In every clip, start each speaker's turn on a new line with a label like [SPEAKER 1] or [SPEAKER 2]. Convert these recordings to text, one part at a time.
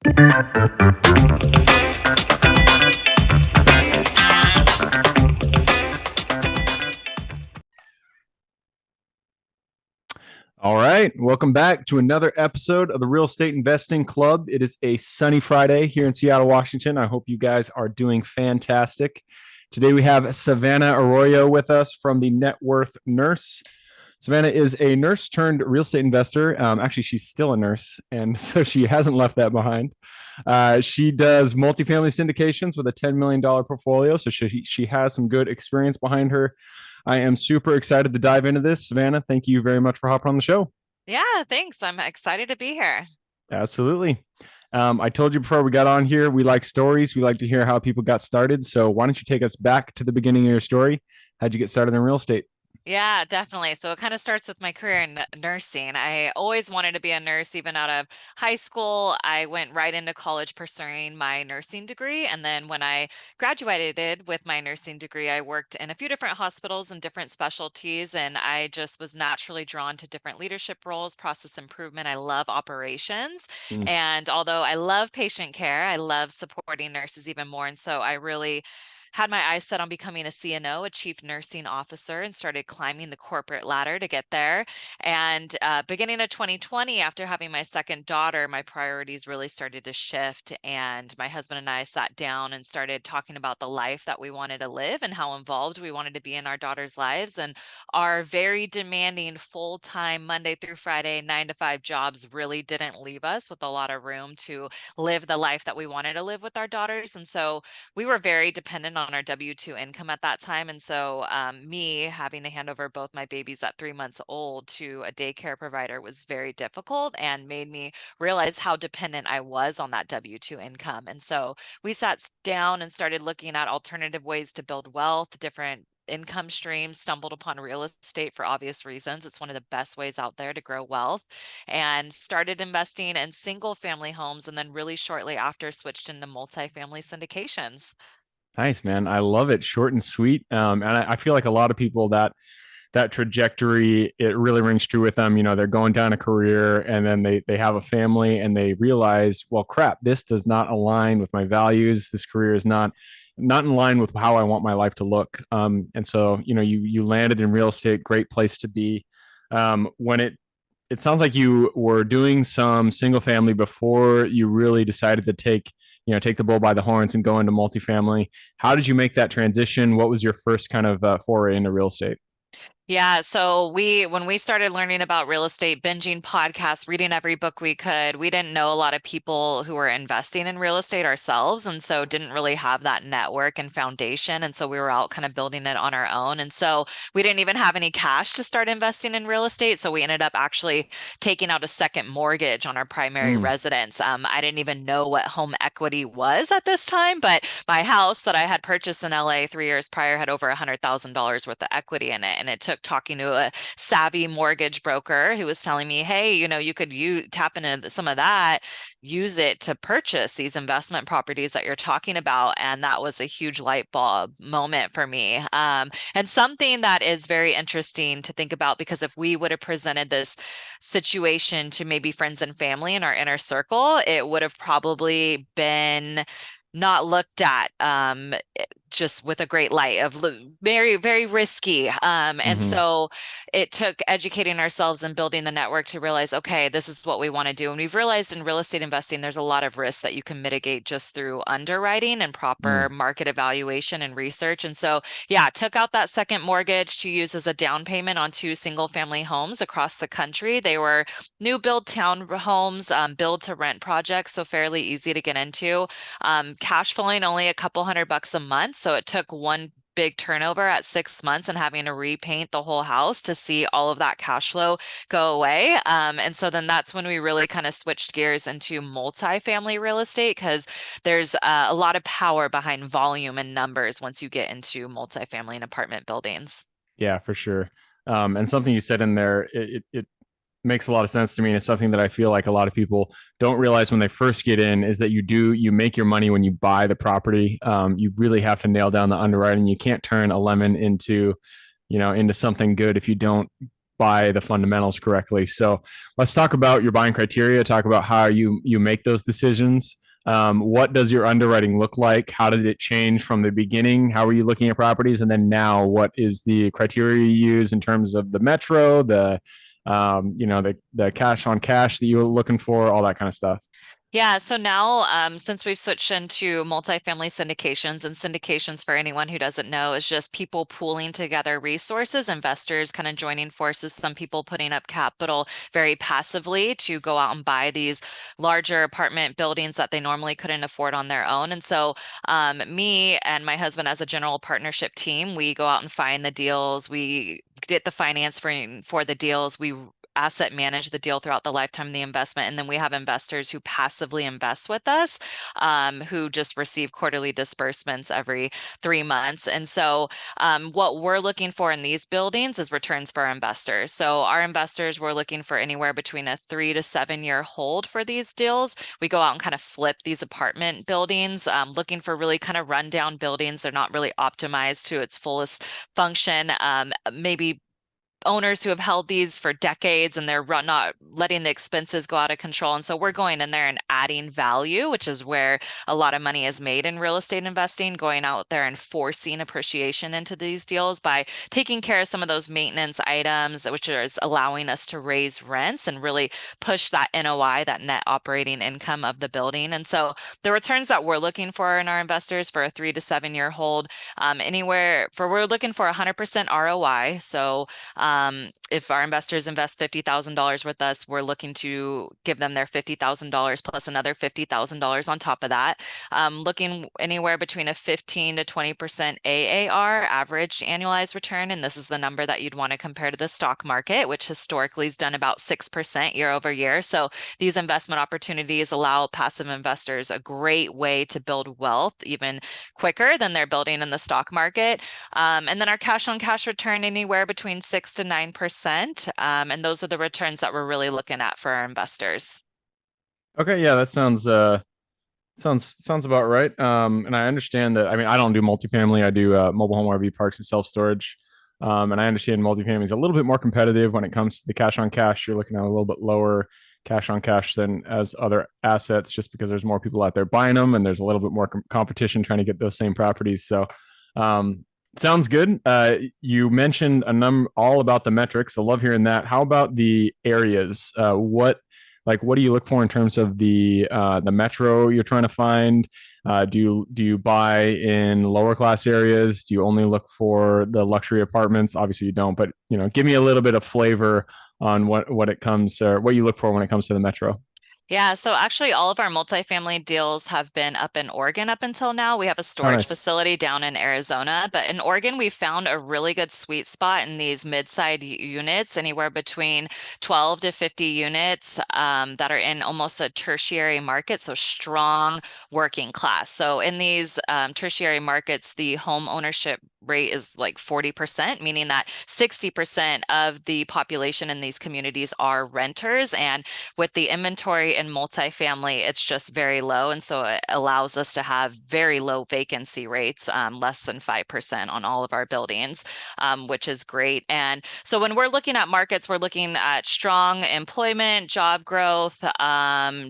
[SPEAKER 1] All right, welcome back to another episode of the Real Estate Investing Club. It is a sunny Friday here in Seattle, Washington. I hope you guys are doing fantastic. Today we have Savannah Arroyo with us from the Networth Nurse. Savannah is a nurse turned real estate investor. Actually, she's still a nurse, and so she hasn't left that behind. She does multifamily syndications with a $10 million portfolio, so she has some good experience behind her. I am super excited to dive into this. Savannah, thank you very much for hopping on the show.
[SPEAKER 2] Yeah, thanks. I'm excited to be here.
[SPEAKER 1] Absolutely. I told you before we got on here, we like stories. We like to hear how people got started. So why don't you take us back to the beginning of your story? How'd you get started in real estate?
[SPEAKER 2] Yeah, definitely. So it kind of starts with my career in nursing. I always wanted to be a nurse, even out of high school. I went right into college pursuing my nursing degree. And then when I graduated with my nursing degree, I worked in a few different hospitals and different specialties. And I just was naturally drawn to different leadership roles, process improvement. I love operations.
[SPEAKER 1] Mm.
[SPEAKER 2] And although I love patient care, I love supporting nurses even more. And so I really had my eyes set on becoming a CNO, a chief nursing officer, and started climbing the corporate ladder to get there. And beginning of 2020, after having my second daughter, my priorities really started to shift. And my husband and I sat down and started talking about the life that we wanted to live and how involved we wanted to be in our daughter's lives. And our very demanding full-time Monday through Friday, 9 to 5 jobs really didn't leave us with a lot of room to live the life that we wanted to live with our daughters. And so we were very dependent on our W-2 income at that time. And so me having to hand over both my babies at 3 months old to a daycare provider was very difficult and made me realize how dependent I was on that W-2 income. And so we sat down and started looking at alternative ways to build wealth, different income streams, stumbled upon real estate for obvious reasons. It's one of the best ways out there to grow wealth, and started investing in single family homes. And then really shortly after switched into multifamily syndications.
[SPEAKER 1] Nice, man. I love it. Short and sweet. And I feel like a lot of people that trajectory, it really rings true with them. You know, they're going down a career and then they have a family and they realize, well, crap, this does not align with my values. This career is not in line with how I want my life to look. And so, you know, you landed in real estate, great place to be. When it sounds like you were doing some single family before you really decided to take the bull by the horns and go into multifamily. How did you make that transition? What was your first kind of foray into real estate?
[SPEAKER 2] Yeah, so when we started learning about real estate, binging podcasts, reading every book we could, we didn't know a lot of people who were investing in real estate ourselves, and so didn't really have that network and foundation. And so we were out kind of building it on our own. And so we didn't even have any cash to start investing in real estate. So we ended up actually taking out a second mortgage on our primary
[SPEAKER 1] Mm.
[SPEAKER 2] residence. I didn't even know what home equity was at this time, but my house that I had purchased in LA 3 years prior had over $100,000 worth of equity in it. And it took talking to a savvy mortgage broker who was telling me, hey, you could tap into some of that, use it to purchase these investment properties that you're talking about. And that was a huge light bulb moment for me. And something that is very interesting to think about, because if we would have presented this situation to maybe friends and family in our inner circle, it would have probably been not looked at just with a great light of very, very risky. And
[SPEAKER 1] Hmm.
[SPEAKER 2] so it took educating ourselves and building the network to realize, okay, this is what we want to do. And we've realized in real estate investing, there's a lot of risks that you can mitigate just through underwriting and proper
[SPEAKER 1] Mm.
[SPEAKER 2] market evaluation and research. And so, yeah, took out that second mortgage to use as a down payment on 2 single family homes across the country. They were new build town homes, build to rent projects, so fairly easy to get into. Cash flowing only a couple $100 a month. So it took one big turnover at 6 months and having to repaint the whole house to see all of that cash flow go away. And so then that's when we really kind of switched gears into multifamily real estate, because there's a lot of power behind volume and numbers once you get into multifamily and apartment buildings.
[SPEAKER 1] Yeah, for sure. And something you said in there, it makes a lot of sense to me. And it's something that I feel like a lot of people don't realize when they first get in is that you make your money when you buy the property. You really have to nail down the underwriting. You can't turn a lemon into something good if you don't buy the fundamentals correctly. So let's talk about your buying criteria. Talk about how you make those decisions. What does your underwriting look like? How did it change from the beginning? How are you looking at properties? And then now, what is the criteria you use in terms of the metro, the cash on cash that you're looking for, all that kind of stuff?
[SPEAKER 2] Yeah, so now since we've switched into multifamily syndications, and syndications, for anyone who doesn't know, is just people pooling together resources, investors kind of joining forces, some people putting up capital very passively to go out and buy these larger apartment buildings that they normally couldn't afford on their own. And so me and my husband, as a general partnership team, we go out and find the deals, we get the finance for the deals, we asset manage the deal throughout the lifetime of the investment. And then we have investors who passively invest with us, who just receive quarterly disbursements every 3 months. And so what we're looking for in these buildings is returns for our investors. So our investors, we're looking for anywhere between a 3 to 7 year hold for these deals. We go out and kind of flip these apartment buildings, looking for really kind of rundown buildings. They're not really optimized to its fullest function. Maybe owners who have held these for decades and they're not letting the expenses go out of control. And so we're going in there and adding value, which is where a lot of money is made in real estate investing, going out there and forcing appreciation into these deals by taking care of some of those maintenance items, which is allowing us to raise rents and really push that NOI, that net operating income of the building. And so the returns that we're looking for in our investors for a 3 to 7 year hold, we're looking for 100% ROI. So if our investors invest $50,000 with us, we're looking to give them their $50,000 plus another $50,000 on top of that. Looking anywhere between a 15 to 20% AAR, average annualized return. And this is the number that you'd want to compare to the stock market, which historically has done about 6% year over year. So these investment opportunities allow passive investors a great way to build wealth even quicker than they're building in the stock market. And then our cash on cash return anywhere between 6 to 9%. And those are the returns that we're really looking at for our investors.
[SPEAKER 1] Okay, yeah, that sounds about right. And I understand that. I mean, I don't do multifamily. I do mobile home RV parks and self storage. And I understand multifamily is a little bit more competitive when it comes to the cash on cash. You're looking at a little bit lower cash on cash than as other assets, just because there's more people out there buying them, and there's a little bit more competition trying to get those same properties. So, sounds good. You mentioned all about the metrics. I love hearing that. How about the areas? What do you look for in terms of the metro you're trying to find? Do you buy in lower class areas? Do you only look for the luxury apartments? Obviously you don't, but give me a little bit of flavor on what you look for when it comes to the metro.
[SPEAKER 2] Yeah, so actually, all of our multifamily deals have been up in Oregon up until now. We have a
[SPEAKER 1] Oh,
[SPEAKER 2] storage
[SPEAKER 1] nice.
[SPEAKER 2] facility down in Arizona, but in Oregon, we found a really good sweet spot in these mid-side units, anywhere between 12 to 50 units, that are in almost a tertiary market, so strong working class. So in these tertiary markets, the home ownership rate is like 40%, meaning that 60% of the population in these communities are renters. And with the inventory in multifamily, it's just very low. And so it allows us to have very low vacancy rates, less than 5% on all of our buildings, which is great. And so when we're looking at markets, we're looking at strong employment, job growth,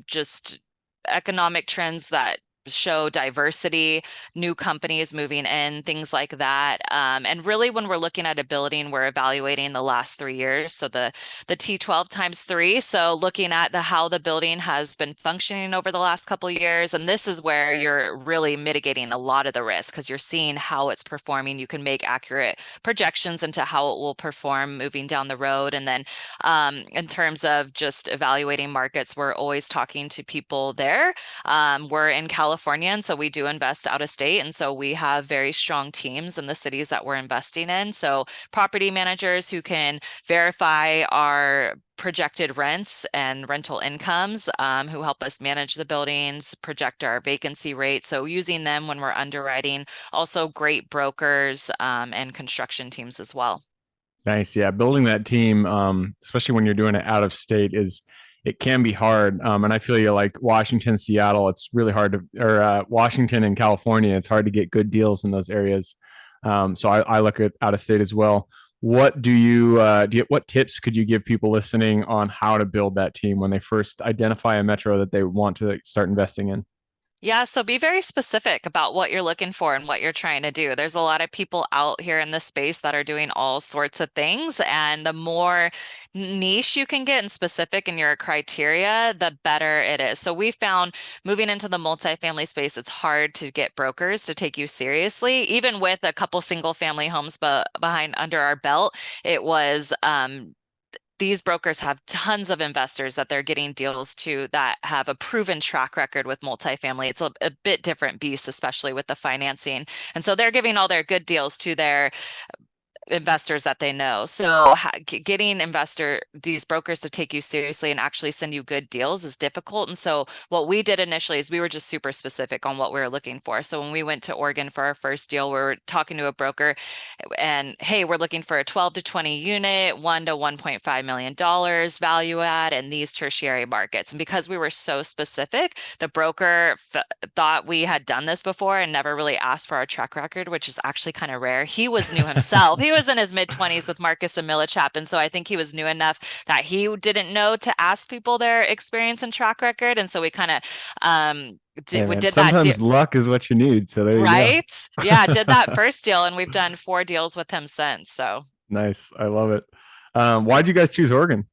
[SPEAKER 2] just economic trends that show diversity, new companies moving in, things like that. And really, when we're looking at a building, we're evaluating the last 3 years. So the T12 times three. So looking at how the building has been functioning over the last couple of years. And this is where you're really mitigating a lot of the risk because you're seeing how it's performing. You can make accurate projections into how it will perform moving down the road. And then in terms of just evaluating markets, we're always talking to people there. We're in California, and so we do invest out of state. And so we have very strong teams in the cities that we're investing in. So property managers who can verify our projected rents and rental incomes, who help us manage the buildings, project our vacancy rate. So using them when we're underwriting, also great brokers, and construction teams as well.
[SPEAKER 1] Nice. Yeah. Building that team, especially when you're doing it out of state, it can be hard. And I feel you like Washington, Seattle, it's really hard or Washington and California, it's hard to get good deals in those areas. So I look at out of state as well. what tips could you give people listening on how to build that team when they first identify a metro that they want to start investing in?
[SPEAKER 2] Yeah, so be very specific about what you're looking for and what you're trying to do. There's a lot of people out here in this space that are doing all sorts of things, and the more niche you can get and specific in your criteria, the better it is. So we found moving into the multifamily space, it's hard to get brokers to take you seriously. Even with a couple single family homes behind under our belt, it was these brokers have tons of investors that they're getting deals to that have a proven track record with multifamily. It's a bit different beast, especially with the financing. And so they're giving all their good deals to their investors that they know. So getting these brokers to take you seriously and actually send you good deals is difficult. And so what we did initially is we were just super specific on what we were looking for. So when we went to Oregon for our first deal, we were talking to a broker and, hey, we're looking for a 12 to 20 unit, $1 to $1.5 million value add in these tertiary markets. And because we were so specific, the broker thought we had done this before and never really asked for our track record, which is actually kind of rare. He was new himself. He was in his mid 20s with Marcus and Millichap. And so I think he was new enough that he didn't know to ask people their experience and track record. And so we kind of
[SPEAKER 1] Hey
[SPEAKER 2] we
[SPEAKER 1] man,
[SPEAKER 2] did that
[SPEAKER 1] sometimes luck is what you need. So there you go.
[SPEAKER 2] right. Yeah, did that first deal and we've done 4 deals with him since. So
[SPEAKER 1] Nice. I love it. Why'd you guys choose Oregon?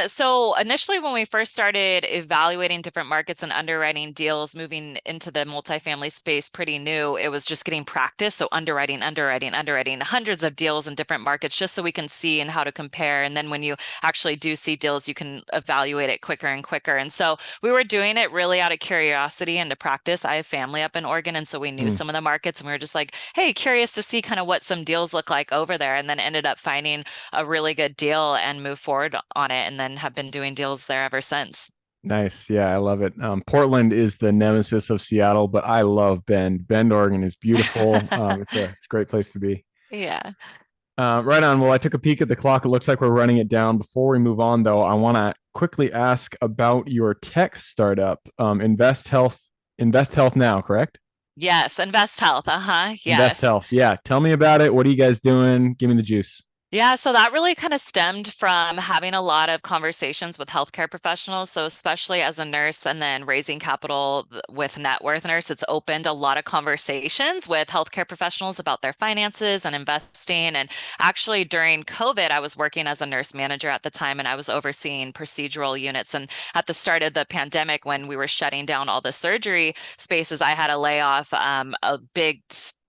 [SPEAKER 2] So initially when we first started evaluating different markets and underwriting deals, moving into the multifamily space pretty new, it was just getting practice. So underwriting hundreds of deals in different markets just so we can see and how to compare. And then when you actually do see deals, you can evaluate it quicker and quicker. And so we were doing it really out of curiosity and to practice. I have family up in Oregon, and so we knew
[SPEAKER 1] Mm,
[SPEAKER 2] some of the markets and we were just like, hey, curious to see kind of what some deals look like over there. And then ended up finding a really good deal and move forward on it and then have been doing deals there ever since.
[SPEAKER 1] nice. Yeah, I love it. Portland is the nemesis of Seattle, but I love Bend. Bend, Oregon is beautiful. It's a great place to be.
[SPEAKER 2] Yeah.
[SPEAKER 1] Right on. Well, I took a peek at the clock. It looks like we're running it down. Before we move on, though, I want to quickly ask about your tech startup, Invest Health. Invest Health now, correct?
[SPEAKER 2] Yes. Invest Health. Uh-huh.
[SPEAKER 1] Invest
[SPEAKER 2] Yes.
[SPEAKER 1] Health. Yeah. Tell me about it. What are you guys doing? Give me the juice.
[SPEAKER 2] Yeah, so that really kind of stemmed from having a lot of conversations with healthcare professionals. So, especially as a nurse and then raising capital with Networth Nurse, it's opened a lot of conversations with healthcare professionals about their finances and investing. And actually, during COVID, I was working as a nurse manager at the time and I was overseeing procedural units. And at the start of the pandemic, when we were shutting down all the surgery spaces, I had to lay off a big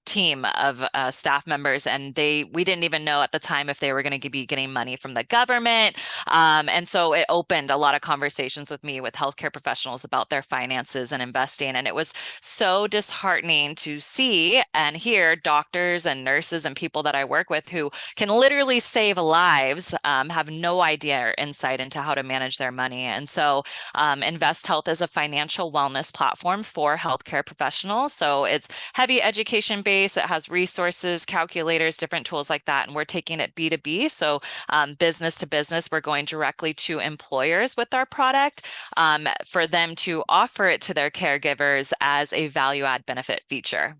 [SPEAKER 2] team of staff members, and we didn't even know at the time if they were going to be getting money from the government. And so it opened a lot of conversations with me with healthcare professionals about their finances and investing. And it was so disheartening to see and hear doctors and nurses and people that I work with who can literally save lives, have no idea or insight into how to manage their money. And so Invest Health is a financial wellness platform for healthcare professionals. So it's heavy education based. It has resources, calculators, different tools like that. And we're taking it B2B. So business to business, we're going directly to employers with our product for them to offer it to their caregivers as a value add benefit feature.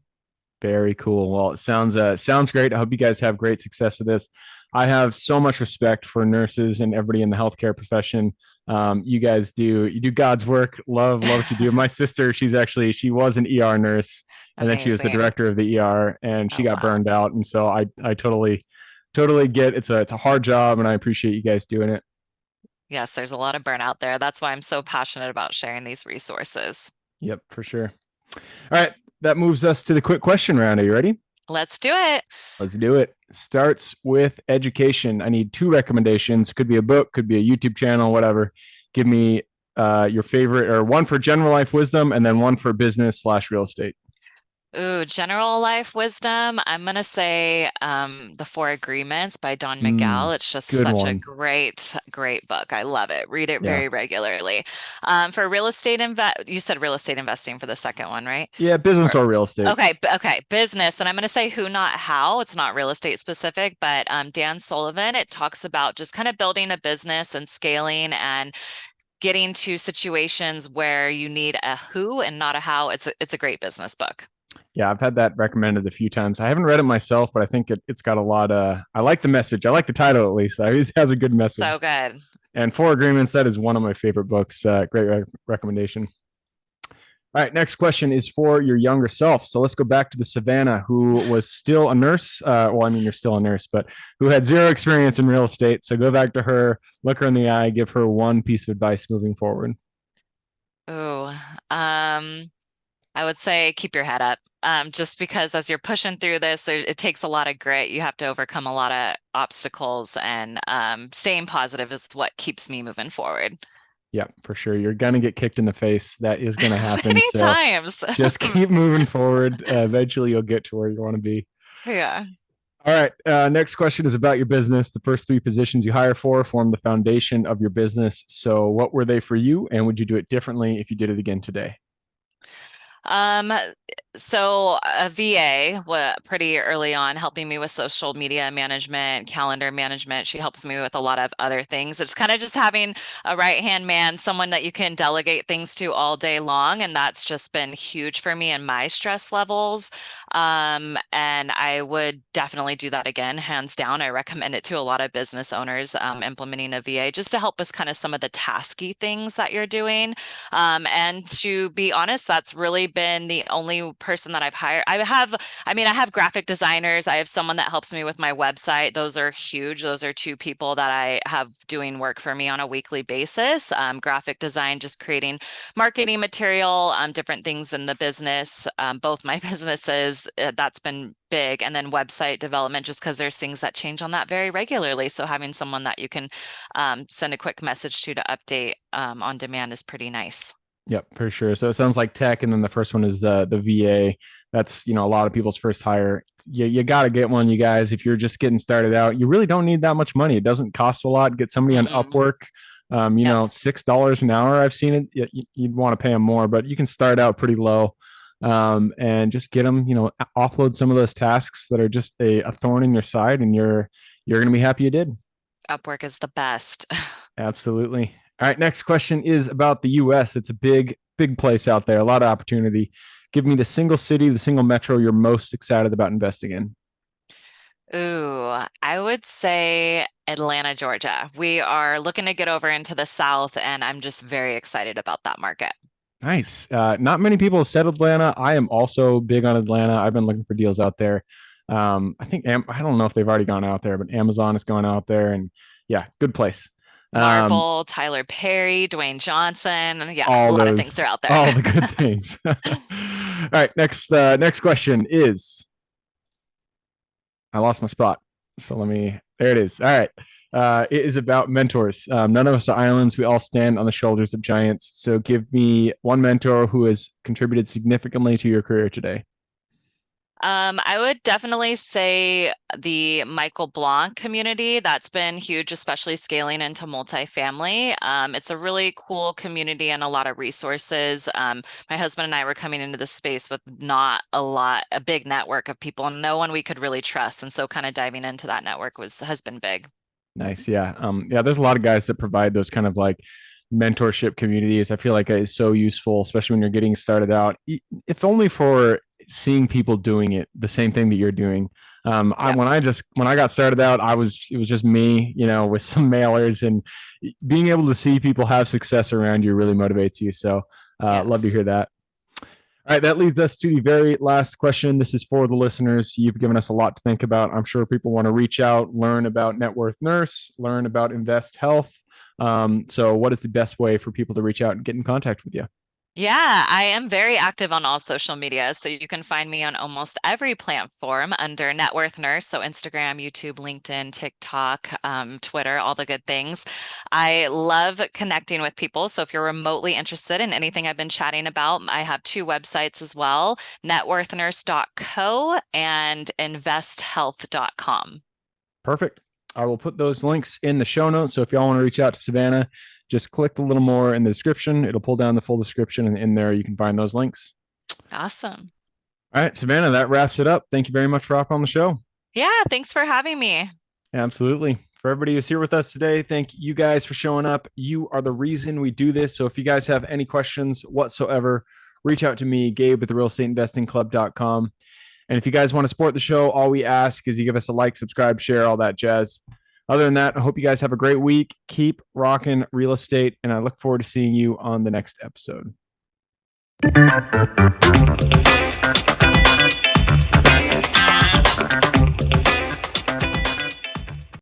[SPEAKER 1] Very cool. Well, it sounds great. I hope you guys have great success with this. I have so much respect for nurses and everybody in the healthcare profession. You do God's work. Love what you do. My sister, she was an ER nurse, and then she was the
[SPEAKER 2] Amazing.
[SPEAKER 1] director of the ER, and she
[SPEAKER 2] Oh,
[SPEAKER 1] got
[SPEAKER 2] wow.
[SPEAKER 1] burned out. And so I totally get it's a hard job, and I appreciate you guys doing it.
[SPEAKER 2] Yes, there's a lot of burnout there. That's why I'm so passionate about sharing these resources.
[SPEAKER 1] Yep, for sure. All right, that moves us to the quick question round. Are you ready?
[SPEAKER 2] Let's do it.
[SPEAKER 1] Let's do it. Starts with education. I need two recommendations. Could be a book, could be a YouTube channel, whatever. Give me your favorite, or one for general life wisdom, and then one for business/real estate.
[SPEAKER 2] Ooh, general life wisdom. I'm gonna say The Four Agreements by Don
[SPEAKER 1] Mm,
[SPEAKER 2] Miguel. It's just
[SPEAKER 1] good
[SPEAKER 2] such a
[SPEAKER 1] one.
[SPEAKER 2] great book. I love it. Read it
[SPEAKER 1] Yeah.
[SPEAKER 2] very regularly. For real estate you said real estate investing for the second one, right?
[SPEAKER 1] Yeah, business
[SPEAKER 2] Or
[SPEAKER 1] or real estate.
[SPEAKER 2] okay, business. And I'm gonna say Who Not How. It's not real estate specific, but Dan Sullivan, it talks about just kind of building a business and scaling and getting to situations where you need a who and not a how. It's a great business book.
[SPEAKER 1] Yeah, I've had that recommended a few times. I haven't read it myself, but I think it's got a lot of, I like the message. I like the title at least. It has a good message.
[SPEAKER 2] So good.
[SPEAKER 1] And Four Agreements, that is one of my favorite books. Great recommendation. All right, next question is for your younger self. So let's go back to the Savannah, who was still a nurse. Well, I mean, you're still a nurse, but who had zero experience in real estate. So go back to her, look her in the eye, give her one piece of advice moving forward.
[SPEAKER 2] Ooh, I would say keep your head up. Just because as you're pushing through this, it takes a lot of grit. You have to overcome a lot of obstacles, and staying positive is what keeps me moving forward.
[SPEAKER 1] Yeah, for sure. You're going to get kicked in the face. That is going to happen.
[SPEAKER 2] Many
[SPEAKER 1] So
[SPEAKER 2] times.
[SPEAKER 1] just keep moving forward. Eventually, you'll get to where you want to be.
[SPEAKER 2] Yeah.
[SPEAKER 1] All right. Next question is about your business. The first three positions you hire for form the foundation of your business. So, what were they for you? And would you do it differently if you did it again today?
[SPEAKER 2] Um, so a VA, pretty early on, helping me with social media management, calendar management. She helps me with a lot of other things. It's kind of just having a right-hand man, someone that you can delegate things to all day long. And that's just been huge for me and my stress levels. And I would definitely do that again, hands down. I recommend it to a lot of business owners, implementing a VA just to help with kind of some of the tasky things that you're doing. And to be honest, that's really been the only person that I've hired. I have graphic designers. I have someone that helps me with my website. Those are huge. Those are two people that I have doing work for me on a weekly basis. Graphic design, just creating marketing material, different things in the business, both my businesses, that's been big. And then website development, just because there's things that change on that very regularly. So having someone that you can send a quick message to update on demand is pretty nice.
[SPEAKER 1] Yep, for sure. So it sounds like tech, and then the first one is the VA. That's a lot of people's first hire. You got to get one, you guys. If you're just getting started out, you really don't need that much money. It doesn't cost a lot. Get somebody on
[SPEAKER 2] Mm-mm.
[SPEAKER 1] Upwork.
[SPEAKER 2] Yep.
[SPEAKER 1] $6 an hour. I've seen it. You'd want to pay them more, but you can start out pretty low, and just get them. Offload some of those tasks that are just a thorn in your side, and you're gonna be happy you did.
[SPEAKER 2] Upwork is the best.
[SPEAKER 1] Absolutely. All right. Next question is about the US. It's a big, big place out there, a lot of opportunity. Give me the single city, the single metro you're most excited about investing in.
[SPEAKER 2] Ooh, I would say Atlanta, Georgia. We are looking to get over into the South, and I'm just very excited about that market.
[SPEAKER 1] Nice. Not many people have said Atlanta. I am also big on Atlanta. I've been looking for deals out there. I think I don't know if they've already gone out there, but Amazon is going out there, and yeah, good place. Um,
[SPEAKER 2] Marvel, Tyler Perry, Dwayne Johnson. Yeah, a
[SPEAKER 1] all
[SPEAKER 2] lot of
[SPEAKER 1] those,
[SPEAKER 2] things are out there.
[SPEAKER 1] all the good things. All right, next question is I lost my spot. So there it is. All right. It is about mentors. None of us are islands. We all stand on the shoulders of giants. So give me one mentor who has contributed significantly to your career today.
[SPEAKER 2] I would definitely say the Michael Blanc community. That's been huge, especially scaling into multifamily. It's a really cool community and a lot of resources. My husband and I were coming into this space with not a big network of people, and no one we could really trust. And so kind of diving into that network has been big.
[SPEAKER 1] Nice. Yeah. Yeah, there's a lot of guys that provide those kind of like mentorship communities. I feel like it's so useful, especially when you're getting started out. If only for seeing people doing it, the same thing that you're doing.
[SPEAKER 2] Yeah.
[SPEAKER 1] When I got started out, it was just me, with some mailers, and being able to see people have success around you really motivates you. So, love to
[SPEAKER 2] Yes.
[SPEAKER 1] hear that. All right, that leads us to the very last question. This is for the listeners. You've given us a lot to think about. I'm sure people want to reach out, learn about Networth Nurse, learn about Invest Health. So, what is the best way for people to reach out and get in contact with you?
[SPEAKER 2] Yeah, I am very active on all social media. So you can find me on almost every platform under Net Worth Nurse. So Instagram, YouTube, LinkedIn, TikTok, Twitter, all the good things. I love connecting with people. So if you're remotely interested in anything I've been chatting about, I have two websites as well, networthnurse.co and investhealth.com.
[SPEAKER 1] Perfect. I will put those links in the show notes. So, if y'all want to reach out to Savannah, just click a little more in the description. It'll pull down the full description, and in there you can find those links.
[SPEAKER 2] Awesome.
[SPEAKER 1] All right, Savannah, that wraps it up. Thank you very much for hopping on the show.
[SPEAKER 2] Yeah, thanks for having me.
[SPEAKER 1] Absolutely. For everybody who's here with us today, thank you guys for showing up. You are the reason we do this. So if you guys have any questions whatsoever, reach out to me, Gabe with the realestateinvestingclub.com. And if you guys want to support the show, all we ask is you give us a like, subscribe, share, all that jazz. Other than that, I hope you guys have a great week. Keep rocking real estate, and I look forward to seeing you on the next episode.